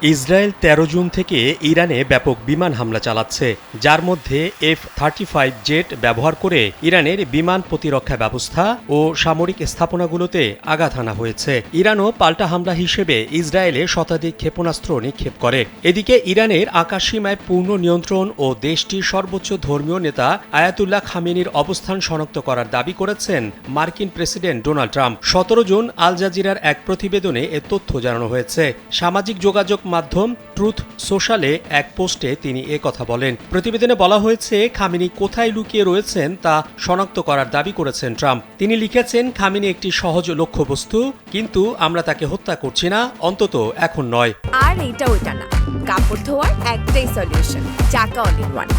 Israel ১৩ June থেকে ইরানে ব্যাপক বিমান হামলা চালাচ্ছে, যার মধ্যে F-35 জেট ব্যবহার করে ইরানের বিমান প্রতিরক্ষা ব্যবস্থা ও সামরিক স্থাপনাগুলোতে আঘাত হানা হয়েছে। ইরানও পাল্টা হামলা হিসেবে ইসরায়েলে শতাধিক ক্ষেপণাস্ত্র নিক্ষেপ করে। এদিকে ইরানের আকাশসীমায় পূর্ণ নিয়ন্ত্রণ ও দেশটির সর্বোচ্চ ধর্মীয় নেতা আয়াতুল্লাহ খামেনির অবস্থান শনাক্ত করার দাবি করেছেন মার্কিন প্রেসিডেন্ট ডোনাল্ড ট্রাম্প। ১৭ জুন আল জাজিরার এক প্রতিবেদনে এ তথ্য জানানো হয়েছে। সামাজিক যোগাযোগ মাধ্যম ট্রুথ সোশ্যালে এক পোস্টে তিনি কথা বলেন। প্রতিবেদনে বলা হয়েছে, খামেনি কোথায় লুকিয়ে রয়েছেন তা শনাক্ত করার দাবি করেছেন ট্রাম্প। তিনি লিখেছেন, খামেনি একটি সহজ লক্ষ্যবস্তু, কিন্তু আমরা তাকে হত্যা করছি না, অন্তত এখন নয়। আর এটা ওইটা না, কাপড় ধোয়ার একটাই সলিউশন, চাকা অল ইন ওয়ান।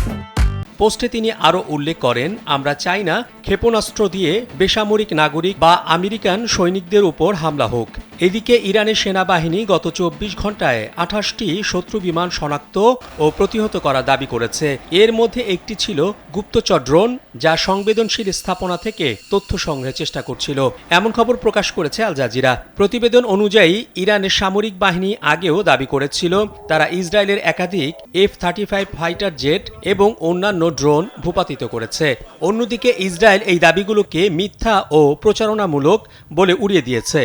পোস্টে তিনি আরও উল্লেখ করেন, আমরা চাই না ক্ষেপণাস্ত্র দিয়ে বেসামরিক নাগরিক বা আমেরিকান সৈনিকদের উপর হামলা হোক। এদিকে ইরানের সেনাবাহিনী গত ২৪ ঘণ্টায় ২৮টি শত্রু বিমান শনাক্ত ও প্রতিহত করার দাবি করেছে। এর মধ্যে একটি ছিল গুপ্তচর ড্রোন, যা সংবেদনশীল স্থাপনা থেকে তথ্য সংগ্রহের চেষ্টা করছিল, এমন খবর প্রকাশ করেছে আল জাজিরা। প্রতিবেদন অনুযায়ী ইরানের সামরিক বাহিনী আগেও দাবি করেছিল তারা ইসরায়েলের একাধিক F-35 ফাইটার জেট এবং অন্যান্য ড্রোন ভূপাতিত করেছে। অন্যদিকে ইসরায়েল এই দাবিগুলোকে মিথ্যা ও প্রচারণামূলক বলে উড়িয়ে দিয়েছে।